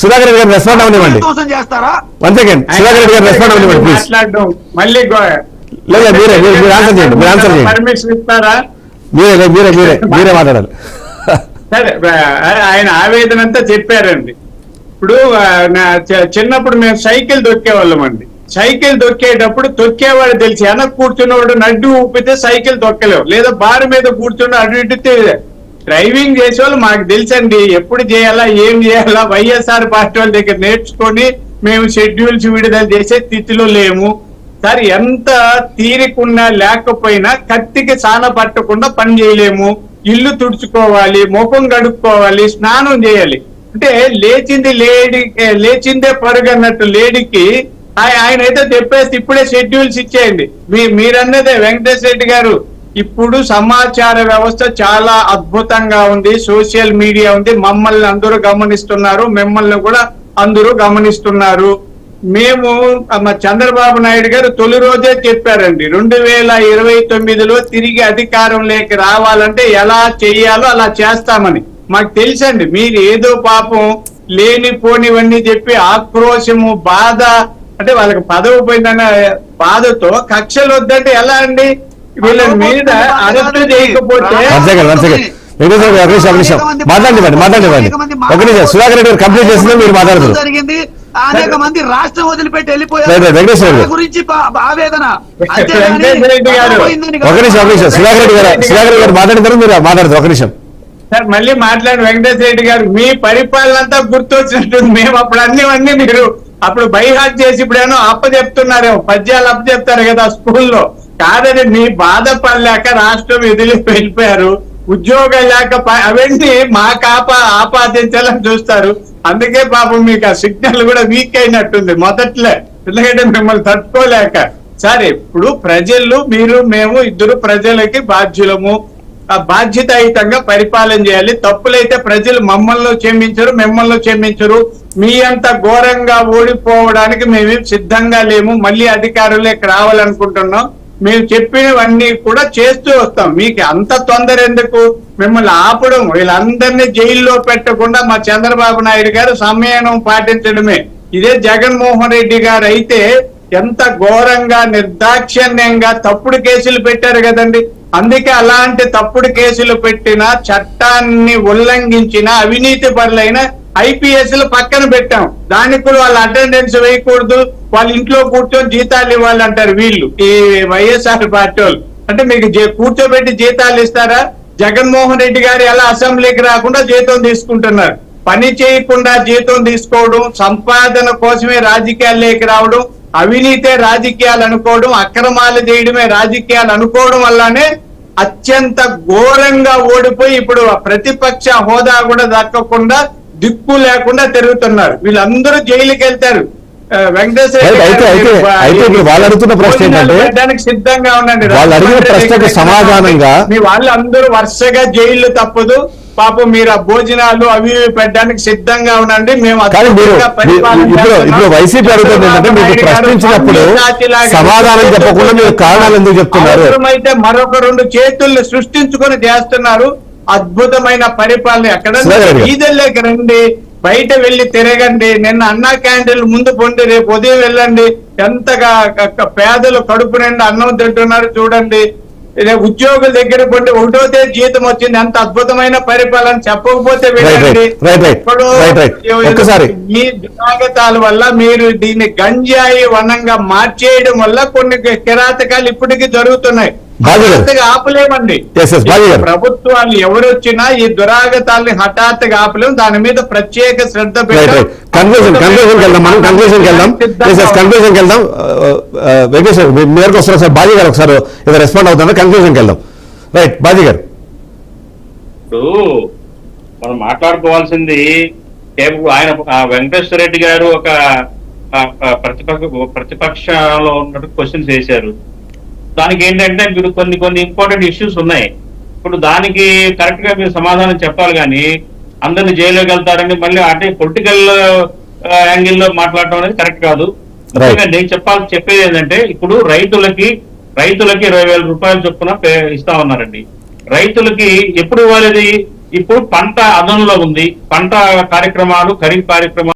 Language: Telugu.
సుధాకర్ రెడ్డి గారు రెస్పాండ్ అవ్వనివ్వండి. వన్ సెకండ్, సుధాకర్ రెడ్డి గారు రెస్పాండ్ అవ్వనివ్వండి ప్లీజ్. లేదా మీరు ఆన్సర్ చేయండి, మీరు ఆన్సర్ చేయండి. పర్మిషన్ ఇస్తారా? మీరే మాట్లాడాలి. సరే, ఆయన ఆవేదన అంతా చెప్పారండి. ఇప్పుడు చిన్నప్పుడు మేము సైకిల్ దొక్కేవాళ్ళం అండి. సైకిల్ దొక్కేటప్పుడు తొక్కేవాడు తెలిసి వెనక కూర్చున్నవాడు నడ్డు ఊపితే సైకిల్ తొక్కలేవు, లేదా బారు మీద కూర్చున్న అటు ఇటు. డ్రైవింగ్ చేసేవాళ్ళు మాకు తెలుసండి, ఎప్పుడు చేయాలా ఏం చేయాలా. వైఎస్ఆర్ పార్టీ వాళ్ళ దగ్గర నేర్చుకొని మేము షెడ్యూల్స్ విడుదల చేసే స్థితిలో లేము సార్. ఎంత తీరికున్నా లేకపోయినా కత్తికి సాన పట్టకుండా పని చేయలేము. ఇల్లు తుడుచుకోవాలి, ముఖం కడుక్కోవాలి, స్నానం చేయాలి. అంటే లేచిందే పరుగు అన్నట్టు లేడీకి ఆయన అయితే చెప్పేసి ఇప్పుడే షెడ్యూల్స్ ఇచ్చేయండి. మీరన్నదే వెంకటేష్ రెడ్డి గారు, ఇప్పుడు సమాచార వ్యవస్థ చాలా అద్భుతంగా ఉంది, సోషల్ మీడియా ఉంది, మమ్మల్ని అందరూ గమనిస్తున్నారు, మిమ్మల్ని కూడా అందరూ గమనిస్తున్నారు. మేము చంద్రబాబు నాయుడు గారు తొలి రోజే చెప్పారండి, 2029లో తిరిగి అధికారంలోకి రావాలంటే ఎలా చేయాలో అలా చేస్తామని. మాకు తెలుసండి, మీరు ఏదో పాపం లేనిపోనివన్నీ చెప్పి ఆక్రోశము, బాధ, అంటే వాళ్ళకి పదవి పోయిందన్న బాధతో కక్షలు వద్దంటే ఎలా అండి? వీళ్ళ మీద అరెస్ట్ చేయకపోతే మాట్లాడండి. ఒక నిమిషం, సుధాకర్ రెడ్డి గారు కంప్లీట్ చేసిందో మీరు మాట్లాడుతున్నారు. జరిగింది, అనేక మంది రాష్ట్రం వదిలిపెట్టి వెళ్ళిపోయారు గురించి ఆవేదన. ఒక నిమిషం, సుధాకర్ రెడ్డి గారు మాట్లాడిన తర్వాత మీరు మాట్లాడతారు. ఒక నిమిషం సార్, మళ్ళీ మాట్లాడి వెంకటేష్ రెడ్డి గారు, మీ పరిపాలన అంతా గుర్తొచ్చినట్టుంది. మేము అప్పుడు అన్ని మీరు అప్పుడు బైహాట్ చేసి ఇప్పుడేమో అప్పచెప్తున్నారేమో, పద్యాలు అప్పచెప్తారు కదా స్కూల్లో. కాదని మీ బాధపడలేక రాష్ట్రం వదిలి వెళ్ళిపోయారు, ఉద్యోగం లేక అవన్నీ మాకు ఆపాదించాలని చూస్తారు. అందుకే పాపం మీకు ఆ సిగ్నల్ కూడా వీక్ అయినట్టుంది మొదట్లే, ఎందుకంటే మిమ్మల్ని తట్టుకోలేక. సరే, ఇప్పుడు ప్రజలు, మీరు, మేము ఇద్దరు ప్రజలకి బాధ్యులము, బాధ్యతాయుతంగా పరిపాలన చేయాలి. తప్పులైతే ప్రజలు మమ్మల్ని క్షమించరు, మిమ్మల్ని క్షమించరు. మీ అంత ఘోరంగా ఓడిపోవడానికి మేము సిద్ధంగా లేము. మళ్ళీ అధికారులకు రావాలనుకుంటున్నాం. మేము చెప్పినవన్నీ కూడా చేస్తూ వస్తాం. మీకు అంత తొందర ఎందుకు? మిమ్మల్ని ఆపడం, వీళ్ళందరినీ జైల్లో పెట్టకుండా మా చంద్రబాబు నాయుడు గారు సంయమనం పాటించడమే. ఇదే జగన్మోహన్ రెడ్డి గారు అయితే ఎంత ఘోరంగా నిర్దాక్షిణ్యంగా తప్పుడు కేసులు పెట్టారు కదండి. అందుకే అలాంటి తప్పుడు కేసులు పెట్టిన, చట్టాన్ని ఉల్లంఘించిన అవినీతి పరులైన ఐపీఎస్లు పక్కన పెట్టాం. దానికి కూడా వాళ్ళ అటెండెన్స్ వేయకూడదు, వాళ్ళ ఇంట్లో కూర్చొని జీతాలు ఇవ్వాలంటారు వీళ్ళు, ఈ వైఎస్ఆర్ పార్టీ వాళ్ళు. అంటే మీకు కూర్చోబెట్టి జీతాలు ఇస్తారా? జగన్మోహన్ రెడ్డి గారు ఎలా అసెంబ్లీకి రాకుండా జీతం తీసుకుంటున్నారు. పని చేయకుండా జీతం తీసుకోవడం, సంపాదన కోసమే రాజకీయాల్లోకి రావడం, అవినీతే రాజకీయాలు అనుకోవడం, అక్రమాలు చేయడమే రాజకీయాలు అనుకోవడం వల్లనే అత్యంత ఘోరంగా ఓడిపోయి ఇప్పుడు ప్రతిపక్ష హోదా కూడా దక్కకుండా దిక్కు లేకుండా తిరుగుతున్నారు. వీళ్ళందరూ జైలుకి వెళ్తారు. వెంకటేశ్వర వాళ్ళు అడుగుతున్న ప్రశ్న ఏంటంటే, సిద్ధంగా ఉండండి. వాళ్ళు అడిగిన ప్రశ్నకు సమాధానంగా మీ వాళ్ళందరూ వరుసగా జైలు తప్పదు. పాపం మీరు ఆ భోజనాలు అవి పెట్టడానికి సిద్ధంగా ఉండండి. మేము ఇప్పుడు వైసీపీ అడుగుతుంది ఏంటంటే, మీకు ప్రశ్నించినప్పుడు సమాధానం చెప్పకుండా మీరు కారణాలు ఎందుకు చెప్తున్నారు? అయితే మరొక 2 చేతుల్ని సృష్టించుకొని చేస్తున్నారు. అద్భుతమైన పరిపాలన. ఎక్కడ వీధుల్లోకి రండి, బయట వెళ్లి తిరగండి. నిన్న అన్నా క్యాంటీన్లు ముందు పొండి, రేపు ఉదయం వెళ్ళండి. ఎంతగా పేదలు కడుపు నిండా అన్నం తింటున్నారు చూడండి. ఉద్యోగుల దగ్గర కొంటే 1వ తేదీ జీతం వచ్చింది. ఎంత అద్భుతమైన పరిపాలన. చెప్పకపోతే వెళ్ళండి. ఈ దురాగతాల వల్ల మీరు దీన్ని గంజాయి వనంగా మార్చేయడం వల్ల కొన్ని కిరాతకాలు ఇప్పటికీ జరుగుతున్నాయి. ఆపలేమండి. ప్రభుత్వాలు ఎవరు వచ్చినా ఈ దురాగతాల్ని హఠాత్తుగా ఆపలేము. దాని మీద ప్రత్యేక శ్రద్ధ పెట్టాం. మేరకు వస్తారు సార్. బాజీ గారు ఒకసారి ఏదో రెస్పాండ్ అవుతున్నా, కన్క్లూజన్కి వెళ్దాం. రైట్, బాజీ గారు. ఇప్పుడు మనం మాట్లాడుకోవాల్సింది ఆయన వెంకటేశ్వర రెడ్డి గారు ఒక ప్రతిపక్షంలో ఉన్నట్టు క్వశ్చన్స్ వేశారు. దానికి ఏంటంటే మీరు కొన్ని ఇంపార్టెంట్ ఇష్యూస్ ఉన్నాయి. ఇప్పుడు దానికి కరెక్ట్ గా మీరు సమాధానం చెప్పాలి, కానీ అందరిని జైల్లోకి వెళ్తారని మళ్ళీ అంటే పొలిటికల్ యాంగిల్లో మాట్లాడటం అనేది కరెక్ట్ కాదు. నేను చెప్పేది ఏంటంటే, ఇప్పుడు రైతులకి 20,000 రూపాయలు చొప్పున ఇస్తా ఉన్నారండి. రైతులకి ఎప్పుడు ఇవ్వాలి? ఇప్పుడు పంట అదనంలో ఉంది. పంట కార్యక్రమాలు, ఖరీఫ్ కార్యక్రమాలు